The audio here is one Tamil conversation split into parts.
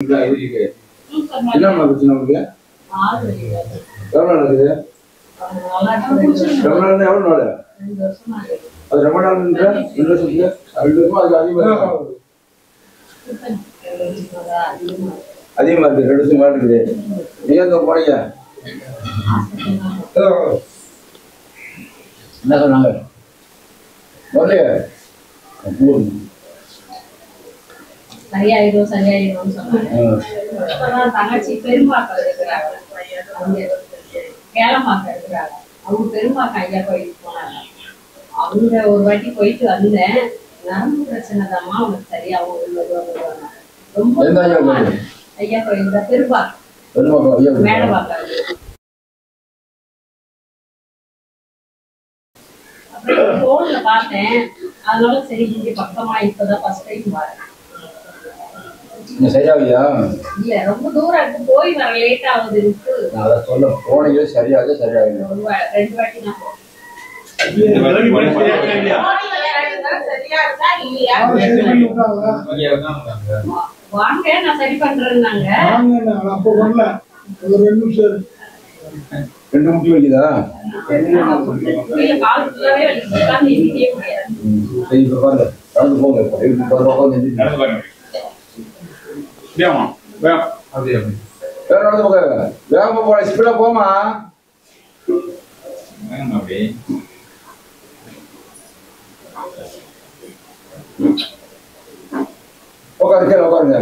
என்ன பிரச்சனை உங்களுக்கு? எவ்வளோ நடக்குது? எவ்வளோ நாள்? அது ரொம்ப நாள் 2 வருஷத்துக்கு 2 வருஷமா அது அதிகமா இருக்கு. 2 வருஷம் மேல இருக்குது. நீங்க எங்க போனீங்க? என்ன சொன்னாங்க? சரியாயிடும் சரியாயிடும் சொன்னாங்க. தங்கச்சி பெருமாக்கம் இருக்கிறாங்க, கேளமாக்கம் இருக்கிறாங்க. அவங்க பெருமாக்கம் ஐயா கோயிலுக்கு போனாங்க. அவங்க ஒரு வாட்டி போயிட்டு வந்தேன். நரம்பு பிரச்சனை தான்மா அவனுக்கு சரியாகும் ரொம்ப ஐயா கோயில் தான் பெருமாக்கம் மேடவாக்கம். அப்புறம் போன்ல பார்த்தேன். அதனால சரி இங்க பக்கமா இப்பதான் ஃபர்ஸ்ட் டைம் வரேன். சரியாவியா? இல்ல ரொம்ப தூரம் இருக்கு, போய் வர லேட் ஆகுது இருக்கு. அத சொல்ல போனீங்க சரியாக சரியாகுது. 2 வாட்டி நான் வாங்க நான் சரி பண்றேன்னாங்க. 2 முட்டி வலிக்குதா? கால் ஃபுல்லாவே வலிக்குது, உட்கார்ந்து எந்திரிக்கவே முடியாது. சரி இப்ப பாருங்க, நடந்து போங்க. வேகமா போற ஸ்பீடா போமா. உட்காருங்க உட்காருங்க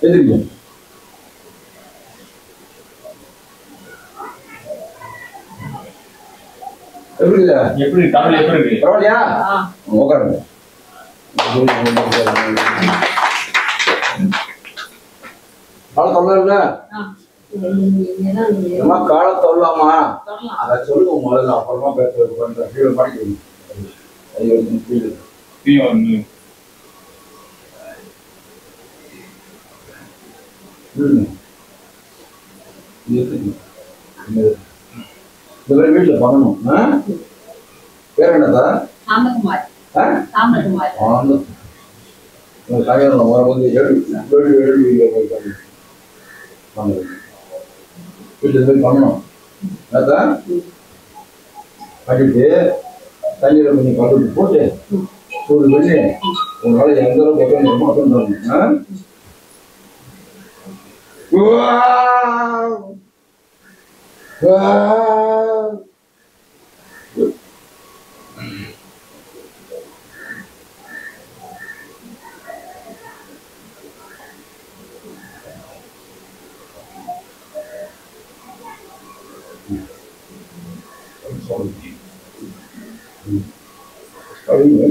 எதிரிங்க. எப்படி பரவாயில்லையா? உட்காருங்க. காலை தொல்லல காலை தொல்லாமா அதை சொல்லுங்க முதல்ல, அப்புறமா படிக்கணும். வீட்டுல பண்ணணும். பேர் என்னதா? கல்யாணம் வரும்போது 7 வீட்டுல போய் பண்ணணும். அதான் பண்ணிட்டு தண்ணியில கொஞ்சம் கலந்து போட்டு சூடு பண்ணி உங்களால எந்த அளவுக்கு தரணும்.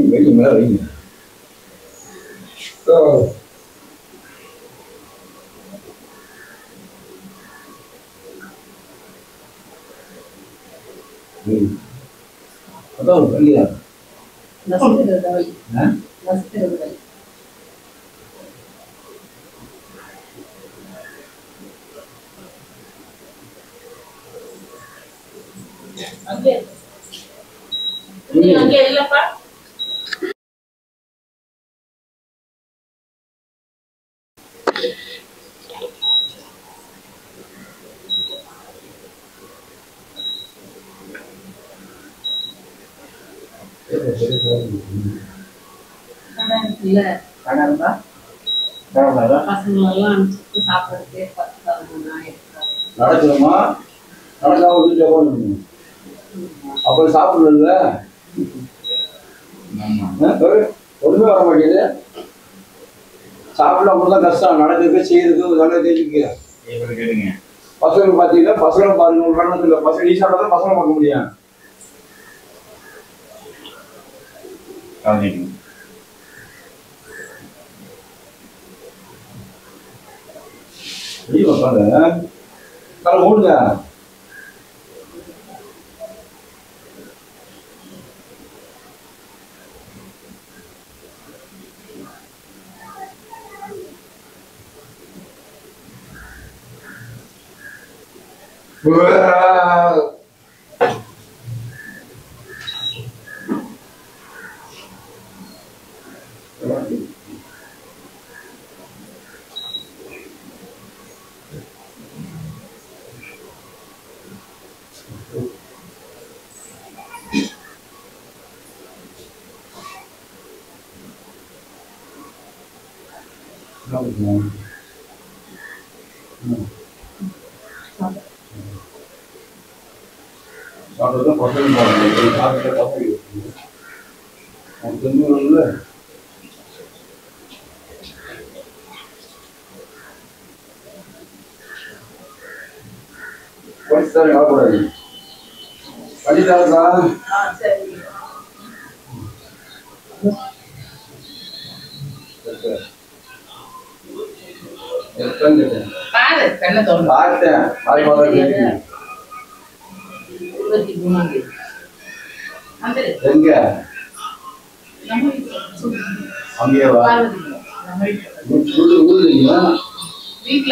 வெளியே மேல வைங்க. அதான் ஒரு வழியா அங்கே இல்லப்பா. இல்ல பசங்களெல்லாம் அனுப்பிச்சு சாப்பிடுறதுக்கே 10,000 நடக்கணுமா? நடக்காம வீட்டுல போகணும். அப்புறம் சாப்பிடல ஒண்ணுமே வர மாட்டேங்குது. சாப்பிட அப்படிதான் கஷ்டம். நடக்கிறதுக்கு செய்யறதுக்கு நல்லா தெரிஞ்சுக்க. பசங்க பாத்தீங்கன்னா பசங்க பாருங்க, ஒரு காரணத்துல பசங்க நீ சாப்பிட்டா பசங்க பார்க்க முடியும். தலை ஓடுங்க. வீட்ல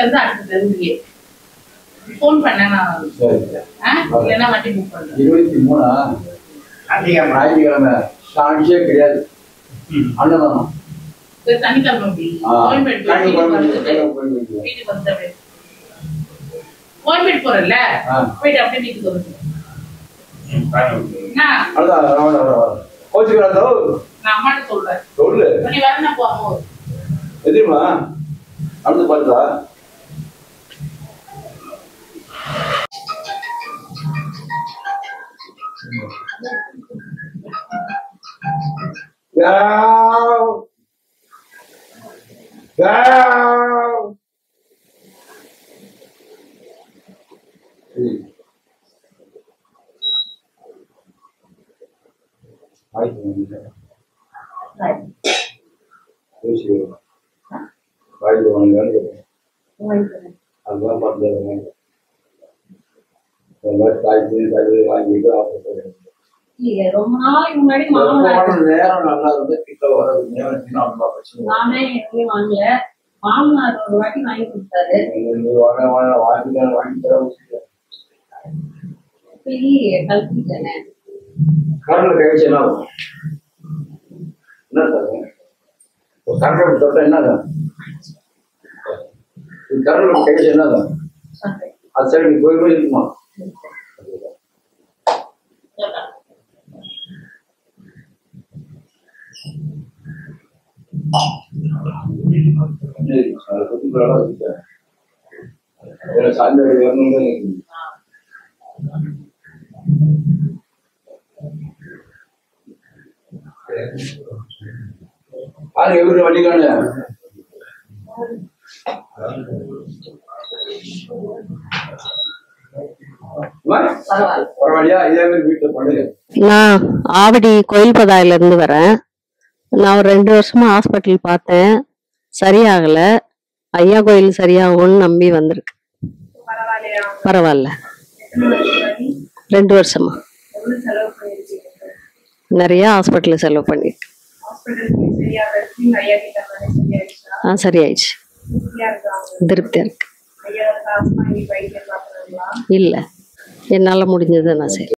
இருந்து அடுத்த தெருவுலயே போன் பண்ணேன் நான். இல்லைன்னா வண்டி புக் பண்றேன். 23 ஞாயிற்றுக்கிழமை சான்ஸே கிடையாது. அண்ணன் சனிக்கிழமை வீட்டுக்கு வந்து கோயம்பேடு போறல போயிட்டு அப்படியே வீட்டுக்கு வந்து நான் அம்மாட்ட சொல்றேன். சொல்லு நீ வரணும் போகும்போது எதிரிமா அடுத்து பார்த்தா அதுதான் பண்றது. ரொம்ப நாளைக்கு முன்னாடி மாமனார் நேரம் நல்லா இருந்து கிட்ட வர்றது நானே எங்கேயும் வாங்கல. மாமனார் ஒரு வாட்டி வாங்கி கொடுத்தாரு. கல்பிட்டேனே கடல கழிச்சு என்ன ஆகும்? என்ன தரும்? கடலை தொட்டா என்னதான்? கடல கழிச்சு என்னதான்? அது சரி நீ போய் போய் இருக்குமா? சாயந்தரம் வரணும்னு யாரு எப்படி வண்டிக்கான பரவாயில்லையா? இதே மாதிரி வீட்டுல பண்ணுங்க. நான் ஆவடி கோயில்பதாயில இருந்து வரேன். நான் ஒரு 2 வருஷமா ஹாஸ்பிட்டல் பார்த்தேன், சரியாகல. ஐயா கோயில் சரியாகும்னு நம்பி வந்திருக்கு. பரவாயில்ல. 2 வருஷமா நிறைய ஹாஸ்பிட்டல் செலவு பண்ணிருக்கு. சரியாயிடுச்சு. திருப்தியா இருக்கு. இல்ல, என்னால முடிஞ்சதை நான் செய்றேன்.